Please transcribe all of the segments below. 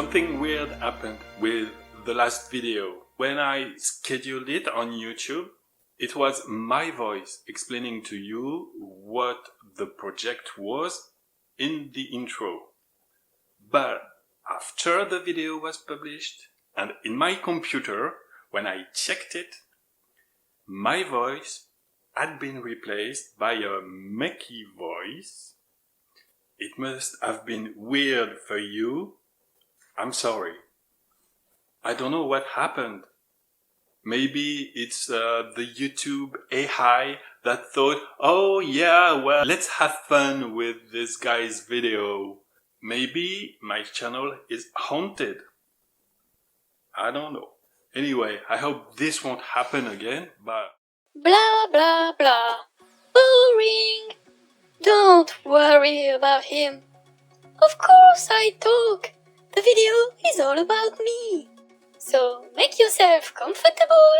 Something weird happened with the last video. When I scheduled it on YouTube, it was my voice explaining to you what the project was in the intro. But after the video was published and in my computer, when I checked it, my voice had been replaced by a Meki voice. It must have been weird for you. I'm sorry. I don't know what happened. Maybe it's the YouTube AI that thought, oh yeah, well, let's have fun with this guy's video. Maybe my channel is haunted. I don't know. Anyway, I hope this won't happen again, but... Blah blah blah. Boring. Don't worry about him. Of course I talk. The video is all about me. So make yourself comfortable,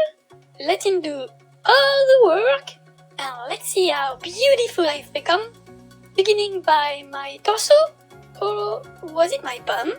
let him do all the work, and let's see how beautiful I've become. Beginning by my torso, or was it my bum?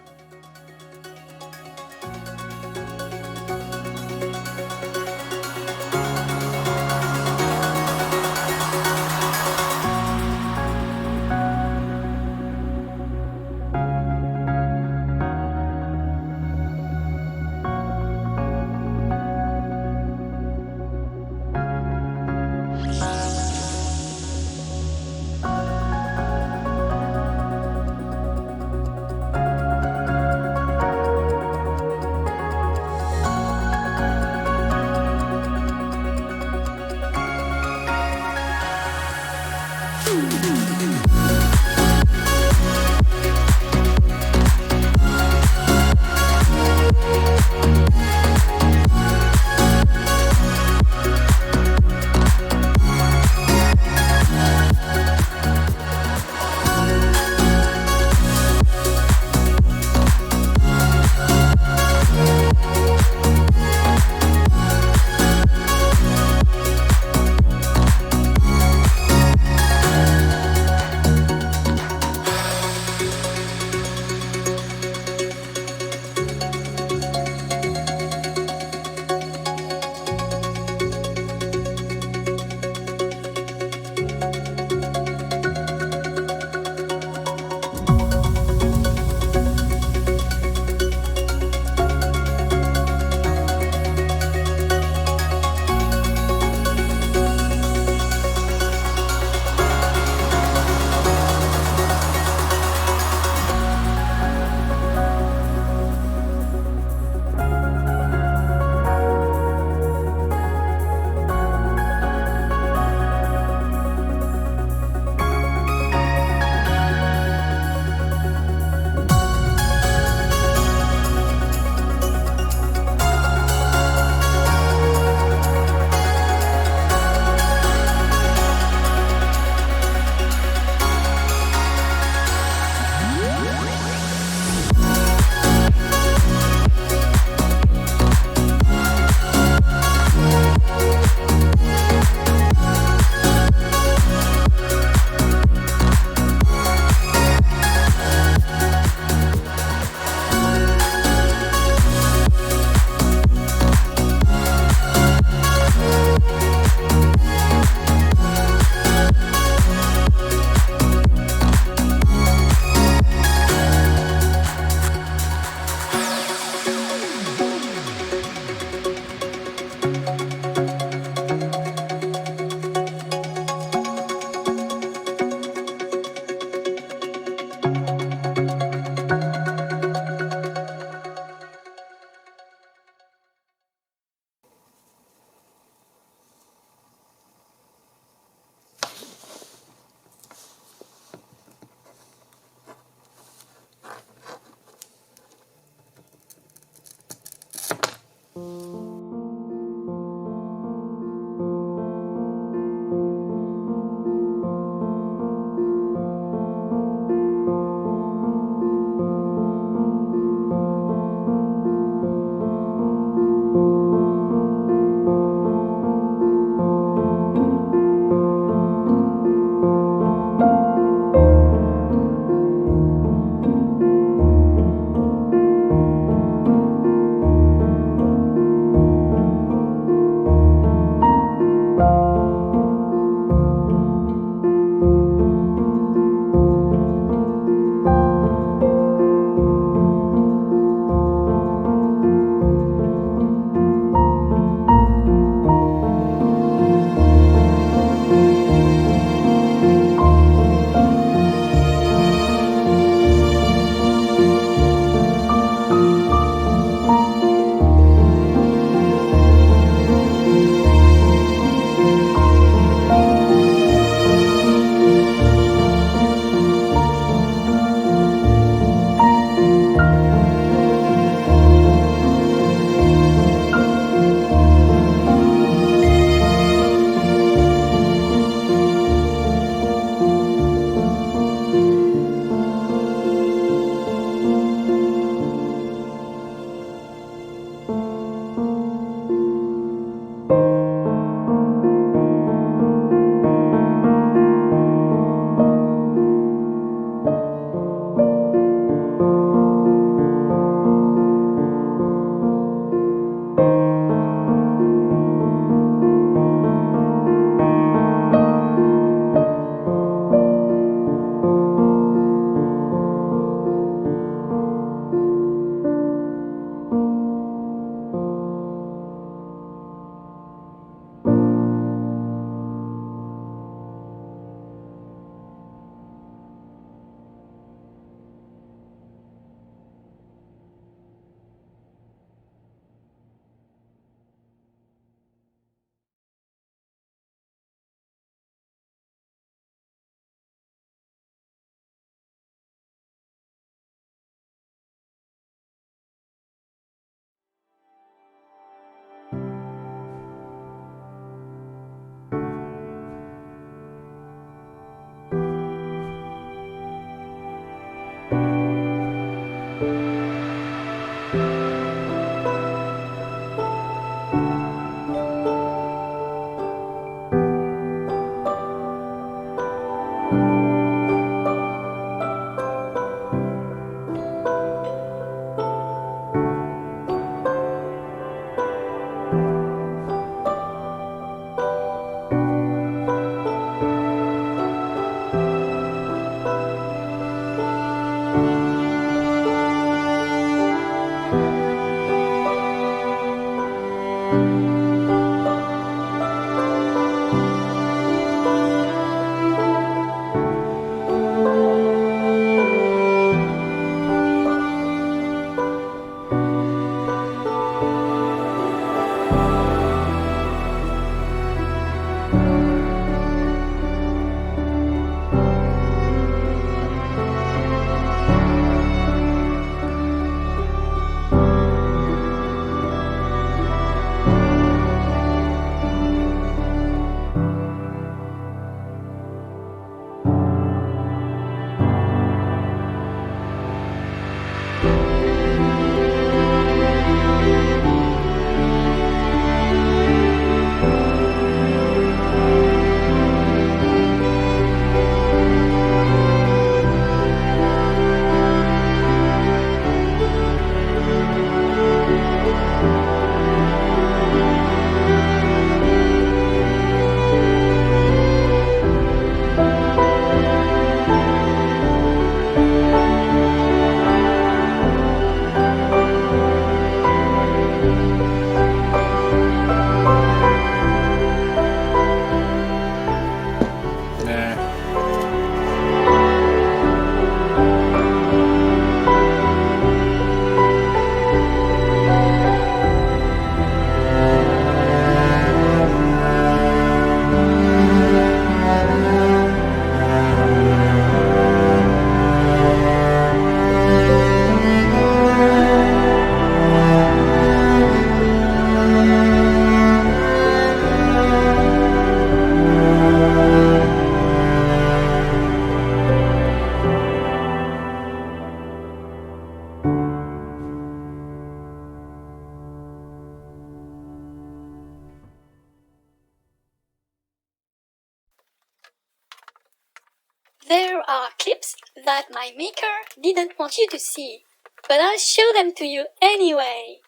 There are clips that my maker didn't want you to see, but I'll show them to you anyway.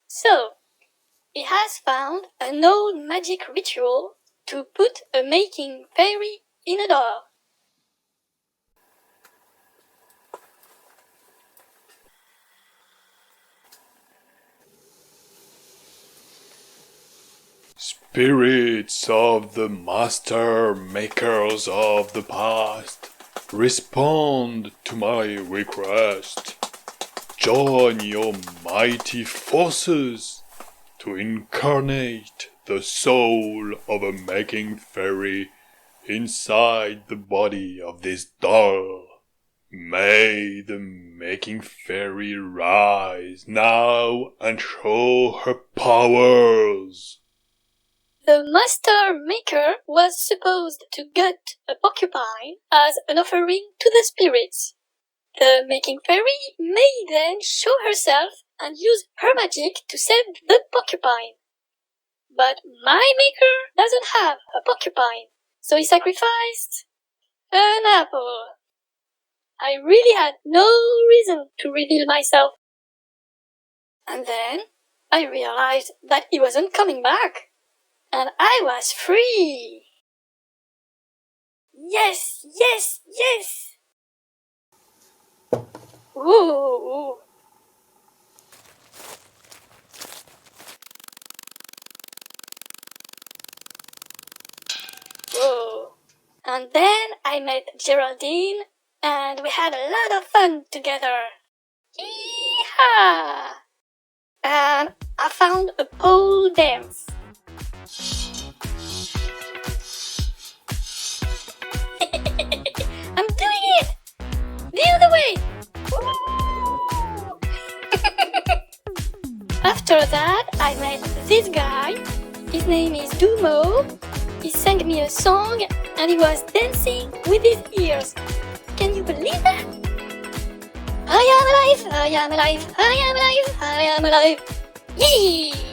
So, he has found an old magic ritual to put a making fairy in a door. Spirits of the master makers of the past, respond to my request. Join your mighty forces to incarnate the soul of a making fairy inside the body of this doll. May the making fairy rise now and show her powers. The master maker was supposed to gut a porcupine as an offering to the spirits. The making fairy may then show herself and use her magic to save the porcupine. But my maker doesn't have a porcupine, so he sacrificed an apple. I really had no reason to reveal myself. And then I realized that he wasn't coming back. And I was free! Yes, yes, yes! Ooh! Whoa! And then I met Geraldine, and we had a lot of fun together. Yee-haw! And I found a pole dance. I'm doing it! The other way! After that, I met this guy. His name is Dumo. He sang me a song and he was dancing with his ears. Can you believe that? I am alive, I am alive, I am alive, I am alive. Yee!